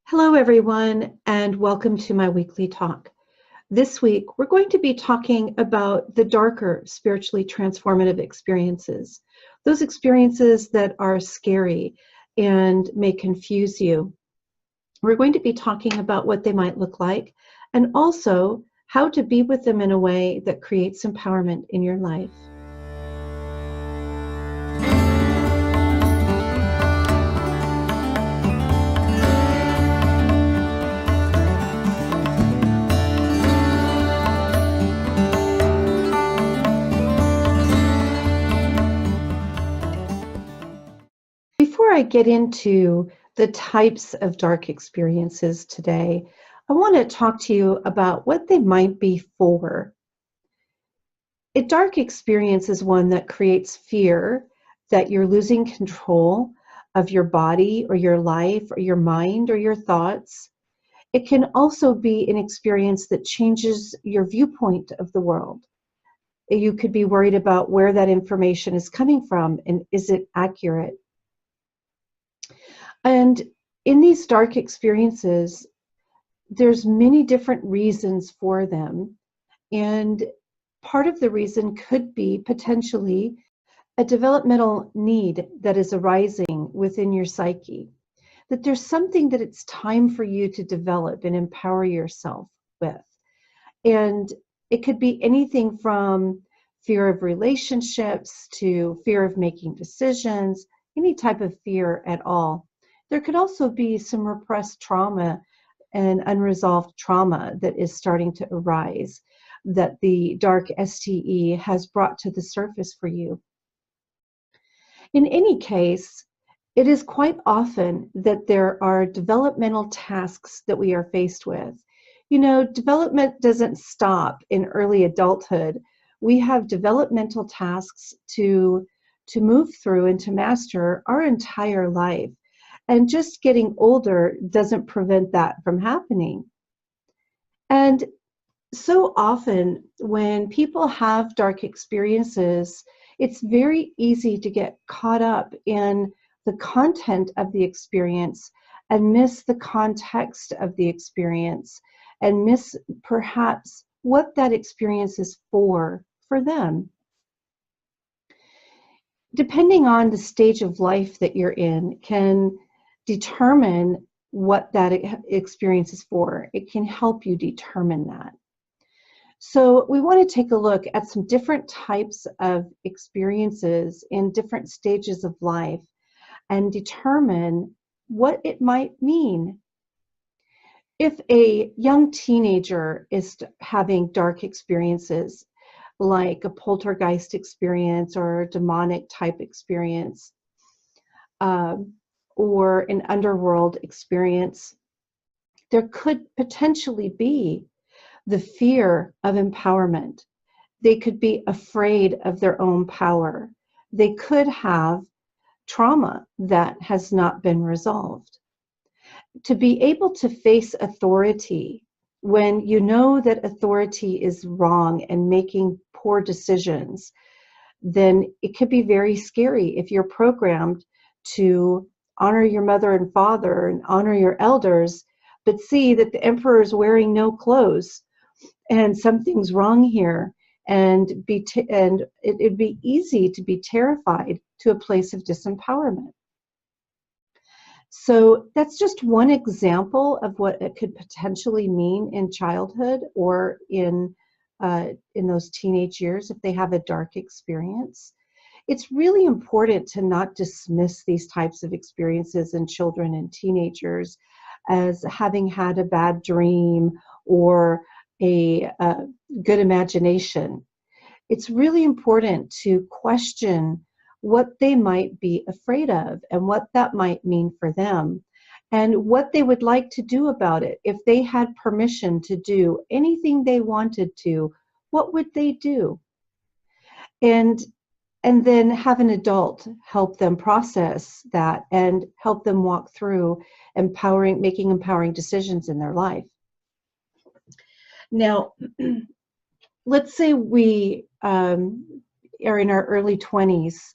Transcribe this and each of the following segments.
Hello, everyone, and welcome to my weekly talk. This week, we're going to be talking about the darker spiritually transformative experiences, those experiences that are scary and may confuse you. We're going to be talking about what they might look like and also how to be with them in a way that creates empowerment in your life. Before I get into the types of dark experiences today, I want to talk to you about what they might be for. A dark experience is one that creates fear that you're losing control of your body or your life or your mind or your thoughts. It can also be an experience that changes your viewpoint of the world. You could be worried about where that information is coming from and is it accurate? And in these dark experiences, there's many different reasons for them. And part of the reason could be potentially a developmental need that is arising within your psyche, that there's something that it's time for you to develop and empower yourself with. And it could be anything from fear of relationships to fear of making decisions, any type of fear at all. There could also be some repressed trauma and unresolved trauma that is starting to arise that the dark STE has brought to the surface for you. In any case, it is quite often that there are developmental tasks that we are faced with. You know, development doesn't stop in early adulthood. We have developmental tasks to move through and to master our entire life. And just getting older doesn't prevent that from happening. And so often when people have dark experiences, it's very easy to get caught up in the content of the experience and miss the context of the experience and miss perhaps what that experience is for them. Depending on the stage of life that you're in can determine what that experience is for. It can help you determine that. So we want to take a look at some different types of experiences in different stages of life and determine what it might mean. If a young teenager is having dark experiences, like a poltergeist experience or a demonic type experience, or an underworld experience, there could potentially be the fear of empowerment. They could be afraid of their own power. They could have trauma that has not been resolved. To be able to face authority when you know that authority is wrong and making poor decisions, then it could be very scary if you're programmed to honor your mother and father and honor your elders, but see that the emperor is wearing no clothes and something's wrong here, and it'd be easy to be terrified to a place of disempowerment. So that's just one example of what it could potentially mean in childhood or in those teenage years if they have a dark experience. It's really important to not dismiss these types of experiences in children and teenagers as having had a bad dream or a good imagination. It's really important to question what they might be afraid of and what that might mean for them and what they would like to do about it. If they had permission to do anything they wanted to, what would they do? And then have an adult help them process that and help them walk through making empowering decisions in their life. Now, let's say we are in our early 20s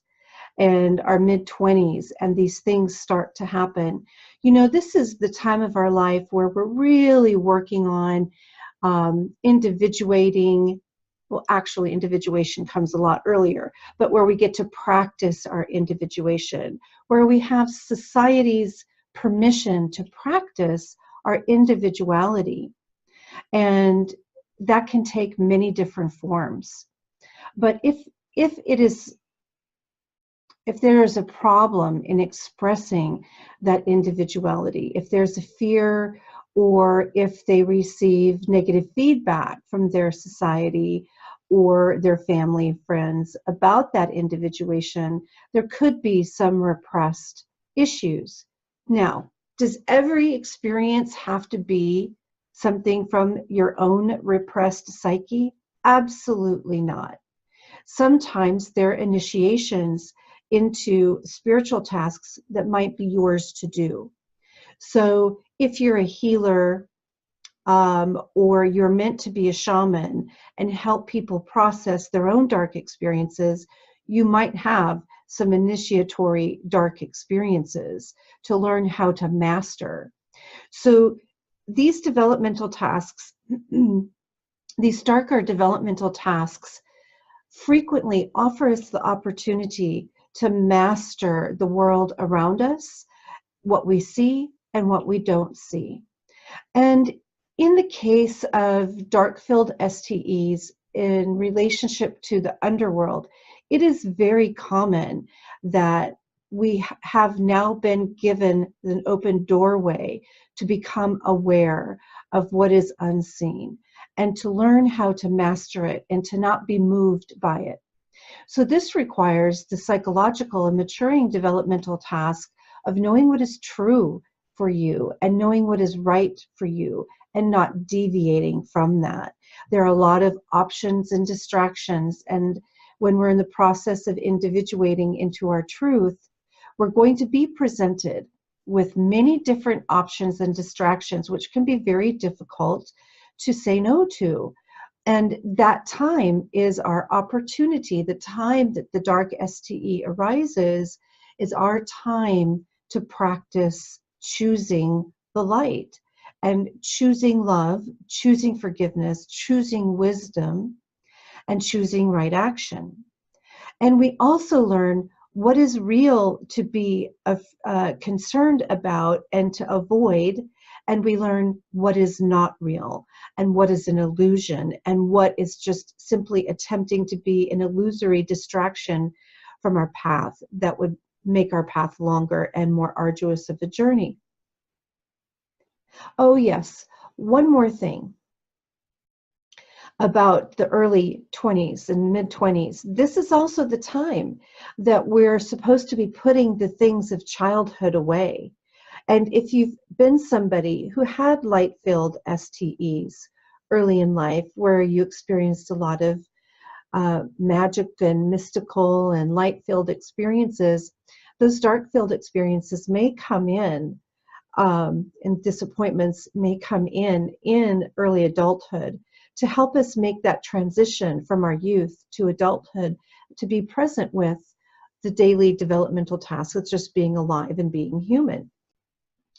and our mid-20s, and these things start to happen. You know, this is the time of our life where we're really working on individuating. Well, actually, individuation comes a lot earlier, but where we get to practice our individuation, where we have society's permission to practice our individuality. And that can take many different forms. But if there is a problem in expressing that individuality, if there's a fear, or if they receive negative feedback from their society or their family, friends about that individuation, there could be some repressed issues. Now, does every experience have to be something from your own repressed psyche? Absolutely not. Sometimes they're initiations into spiritual tasks that might be yours to do. So if you're a healer, or you're meant to be a shaman and help people process their own dark experiences, you might have some initiatory dark experiences to learn how to master. So these developmental tasks, these darker developmental tasks, frequently offer us the opportunity to master the world around us, what we see and what we don't see. And in the case of dark-filled STEs in relationship to the underworld, it is very common that we have now been given an open doorway to become aware of what is unseen and to learn how to master it and to not be moved by it. So this requires the psychological and maturing developmental task of knowing what is true for you and knowing what is right for you and not deviating from that. There are a lot of options and distractions, and when we're in the process of individuating into our truth, we're going to be presented with many different options and distractions, which can be very difficult to say no to. And that time is our opportunity. The time that the dark STE arises is our time to practice choosing the light and choosing love, choosing forgiveness, choosing wisdom, and choosing right action. And we also learn what is real to be concerned about and to avoid. And we learn what is not real and what is an illusion and what is just simply attempting to be an illusory distraction from our path that would make our path longer and more arduous of a journey. Oh yes, one more thing about the early 20s and mid-20s. This is also the time that we're supposed to be putting the things of childhood away. And if you've been somebody who had light-filled STEs early in life, where you experienced a lot of magic and mystical and light-filled experiences, those dark-filled experiences may come in, and disappointments may come in early adulthood to help us make that transition from our youth to adulthood, to be present with the daily developmental tasks of just being alive and being human.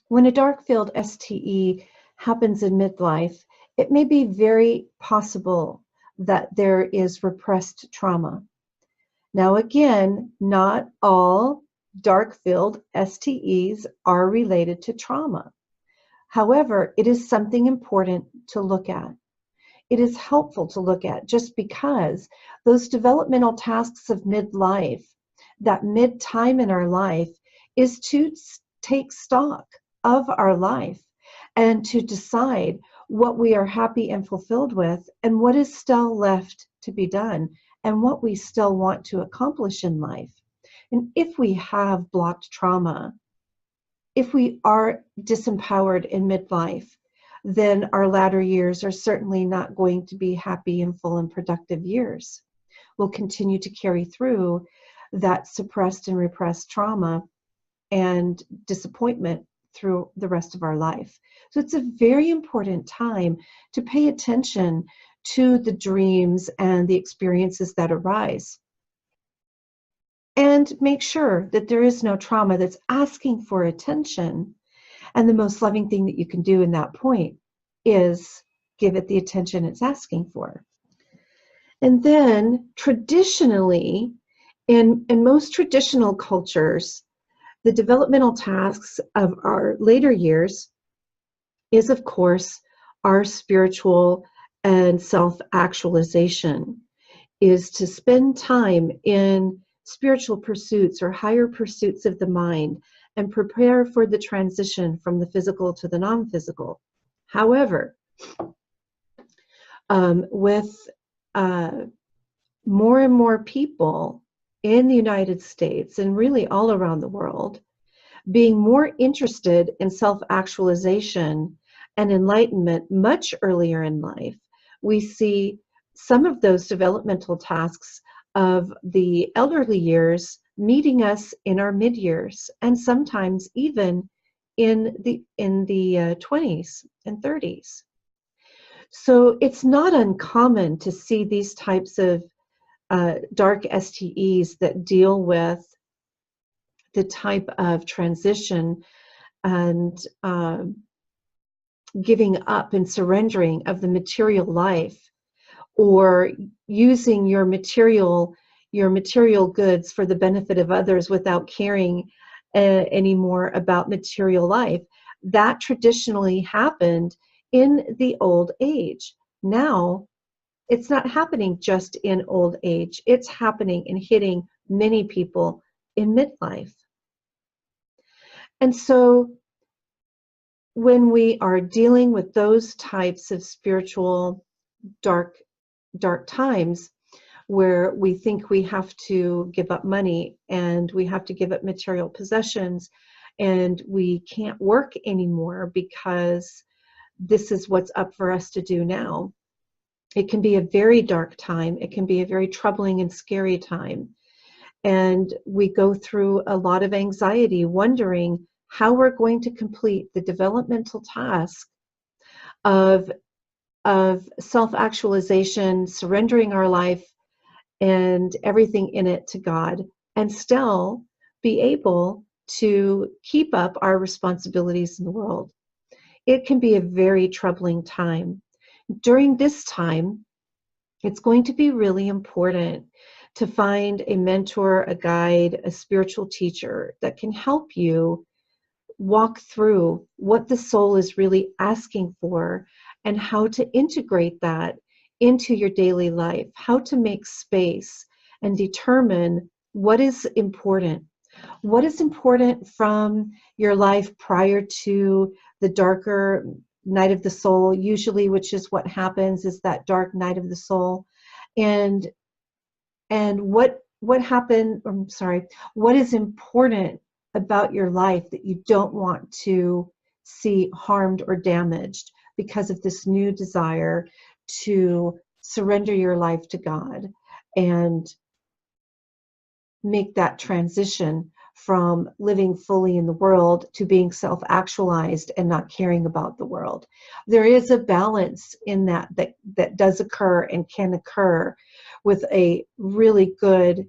When a dark-filled STE happens in midlife, it may be very possible that there is repressed trauma. Now again, not all dark-filled STEs are related to trauma. However, it is something important to look at. It is helpful to look at, just because those developmental tasks of midlife, that mid-time in our life, is to take stock of our life and to decide what we are happy and fulfilled with and what is still left to be done and what we still want to accomplish in life. And if we have blocked trauma, if we are disempowered in midlife, then our latter years are certainly not going to be happy and full and productive years. We'll continue to carry through that suppressed and repressed trauma and disappointment through the rest of our life. So it's a very important time to pay attention to the dreams and the experiences that arise. and make sure that there is no trauma that's asking for attention. And the most loving thing that you can do in that point is give it the attention it's asking for. And then traditionally, in most traditional cultures, the developmental tasks of our later years is, of course, our spiritual and self-actualization, is to spend time in spiritual pursuits or higher pursuits of the mind and prepare for the transition from the physical to the non-physical. However, with more and more people in the United States and really all around the world being more interested in self-actualization and enlightenment much earlier in life, we see some of those developmental tasks of the elderly years meeting us in our mid-years, and sometimes even in the 20s and 30s. So it's not uncommon to see these types of dark STEs that deal with the type of transition and giving up and surrendering of the material life, or using your material goods for the benefit of others without caring anymore about material life. That traditionally happened in the old age. Now, it's not happening just in old age. It's happening and hitting many people in midlife. And so when we are dealing with those types of spiritual dark times where we think we have to give up money and we have to give up material possessions and we can't work anymore because this is what's up for us to do now, it can be a very dark time. It can be a very troubling and scary time. And we go through a lot of anxiety, wondering how we're going to complete the developmental task of self-actualization, surrendering our life and everything in it to God, and still be able to keep up our responsibilities in the world. It can be a very troubling time. During this time, it's going to be really important to find a mentor, a guide, a spiritual teacher that can help you walk through what the soul is really asking for and how to integrate that into your daily life, how to make space and determine what is important. What is important from your life prior to the darker night of the soul, usually, which is what happens, is that dark night of the soul. And what happened, I'm sorry, what is important about your life that you don't want to see harmed or damaged because of this new desire to surrender your life to God and make that transition from living fully in the world to being self-actualized and not caring about the world. There is a balance in that does occur and can occur with a really good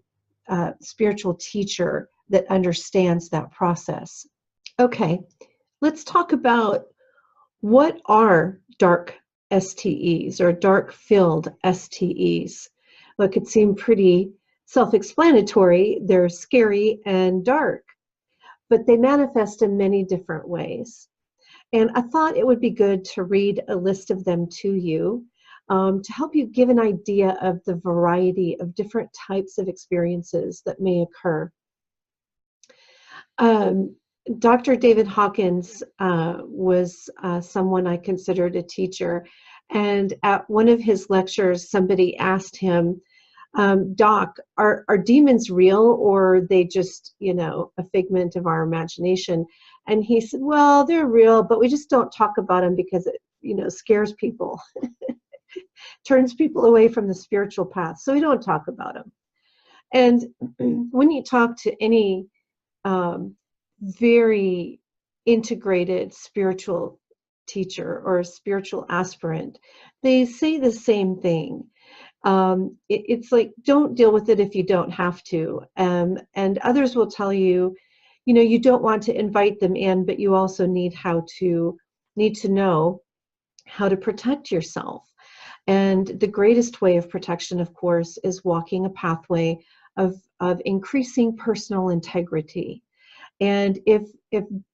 spiritual teacher that understands that process. Okay, let's talk about what are dark STEs or dark-filled STEs. Well, it could seem pretty self-explanatory. They're scary and dark, but they manifest in many different ways. And I thought it would be good to read a list of them to you to help you give an idea of the variety of different types of experiences that may occur. Dr. David Hawkins was someone I considered a teacher, and at one of his lectures, somebody asked him, Doc, are demons real, or are they just, a figment of our imagination? And he said, well, they're real, but we just don't talk about them because it, scares people, turns people away from the spiritual path. So we don't talk about them. And when you talk to any very integrated spiritual teacher or a spiritual aspirant, they say the same thing. It's like, don't deal with it if you don't have to. And others will tell you, you don't want to invite them in, but you also need to know how to protect yourself. And the greatest way of protection, of course, is walking a pathway of increasing personal integrity. And if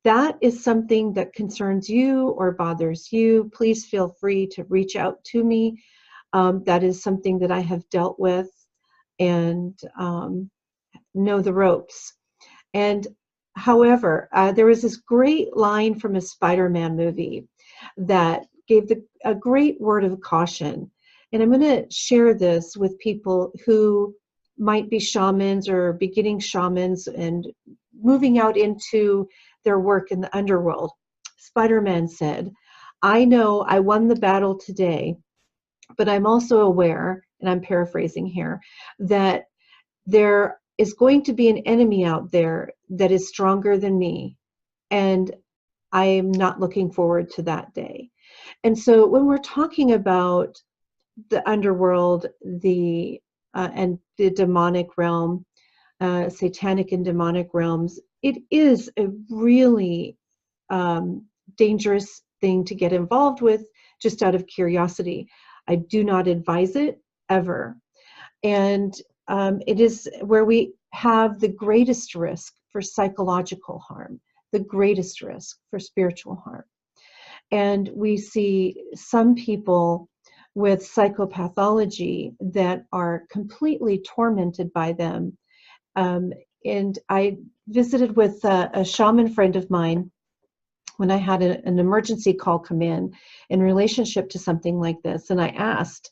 that is something that concerns you or bothers you, please feel free to reach out to me. That is something that I have dealt with and know the ropes. And however, there was this great line from a Spider-Man movie that gave a great word of caution. And I'm going to share this with people who might be shamans or beginning shamans and moving out into their work in the underworld. Spider-Man said, "I know I won the battle today, but I'm also aware," and I'm paraphrasing here, "that there is going to be an enemy out there that is stronger than me, and I am not looking forward to that day." And so when we're talking about the underworld, and the demonic realm, satanic and demonic realms, it is a really dangerous thing to get involved with just out of curiosity. I do not advise it ever. And it is where we have the greatest risk for psychological harm, the greatest risk for spiritual harm. And we see some people with psychopathology that are completely tormented by them. And I visited with a shaman friend of mine when I had an emergency call come in relationship to something like this. And I asked,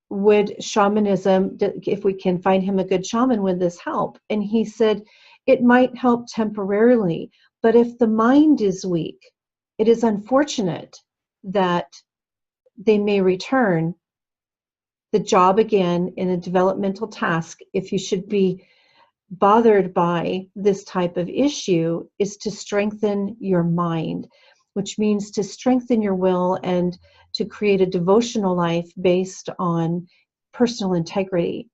would shamanism, if we can find him a good shaman, would this help? And he said, it might help temporarily, but if the mind is weak, it is unfortunate that they may return the job again in a developmental task. If you should be bothered by this type of issue, is to strengthen your mind, which means to strengthen your will and to create a devotional life based on personal integrity.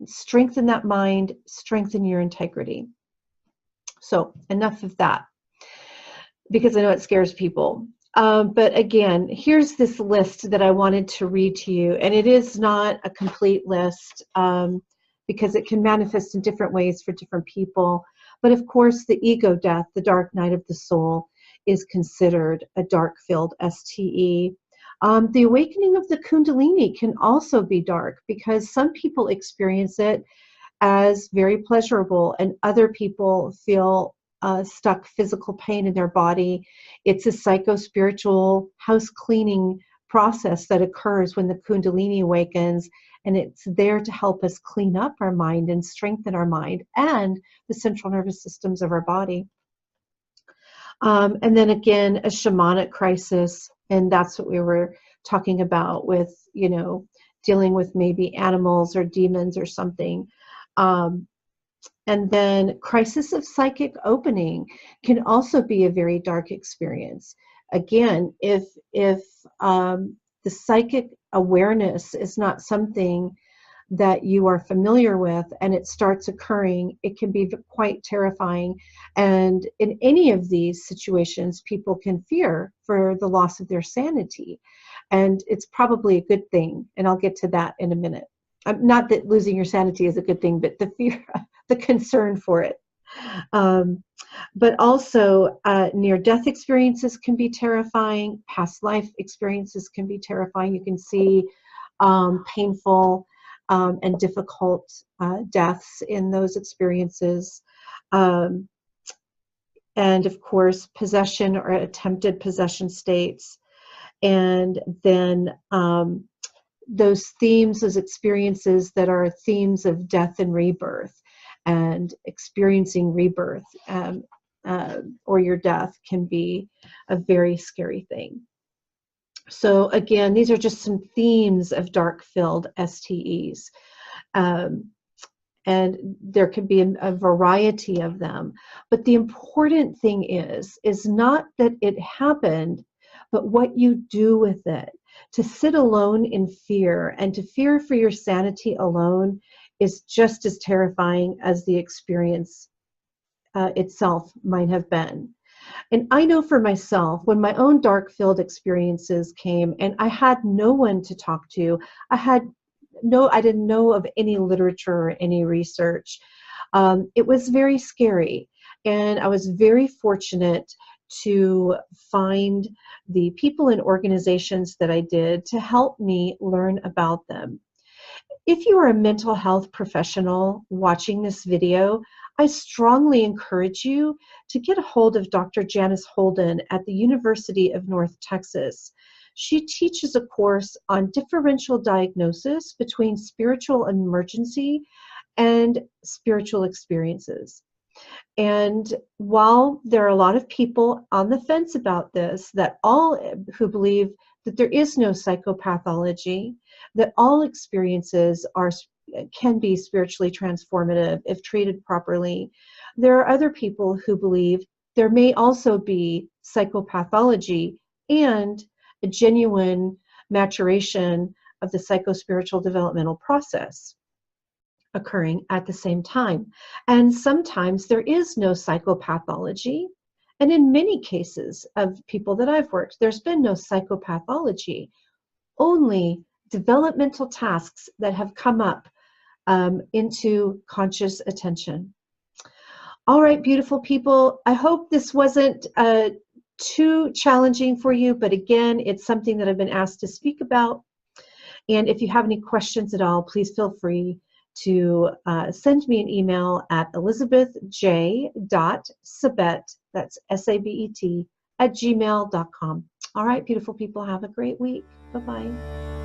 Strengthen that mind, strengthen your integrity. So enough of that, because I know it scares people. But again, here's this list that I wanted to read to you, and it is not a complete list because it can manifest in different ways for different people. But of course, the ego death, the dark night of the soul, is considered a dark-filled STE. The awakening of the Kundalini can also be dark because some people experience it as very pleasurable and other people feel stuck physical pain in their body. It's a psycho-spiritual house cleaning process that occurs when the Kundalini awakens, and it's there to help us clean up our mind and strengthen our mind and the central nervous systems of our body. And then again, a shamanic crisis, and that's what we were talking about with, dealing with maybe animals or demons or something. And then crisis of psychic opening can also be a very dark experience. Again, if the psychic awareness is not something that you are familiar with and it starts occurring, it can be quite terrifying. And in any of these situations, people can fear for the loss of their sanity. And it's probably a good thing. And I'll get to that in a minute. Not that losing your sanity is a good thing, but the fear, the concern for it. But also near-death experiences can be terrifying. Past life experiences can be terrifying. You can see painful and difficult deaths in those experiences. And of course, possession or attempted possession states. And then those themes, those experiences that are themes of death and rebirth, and experiencing rebirth or your death can be a very scary thing. So again, these are just some themes of dark-filled STEs. And there can be a variety of them. But the important thing is not that it happened, but what you do with it. To sit alone in fear and to fear for your sanity alone is just as terrifying as the experience itself might have been. And I know for myself, when my own dark-filled experiences came and I had no one to talk to, I didn't know of any literature or any research. It was very scary. And I was very fortunate to find the people and organizations that I did to help me learn about them. If you are a mental health professional watching this video, I strongly encourage you to get a hold of Dr. Janice Holden at the University of North Texas. She teaches a course on differential diagnosis between spiritual emergency and spiritual experiences. And while there are a lot of people on the fence about this, who believe that there is no psychopathology, that all experiences can be spiritually transformative if treated properly, there are other people who believe there may also be psychopathology and a genuine maturation of the psychospiritual developmental process occurring at the same time. And sometimes there is no psychopathology. And in many cases of people that I've worked, there's been no psychopathology, only developmental tasks that have come up into conscious attention. All right, beautiful people, I hope this wasn't too challenging for you, but again, it's something that I've been asked to speak about. And if you have any questions at all, please feel free to send me an email at elizabethj.sabet, that's S-A-B-E-T, @gmail.com. All right, beautiful people, have a great week. Bye-bye.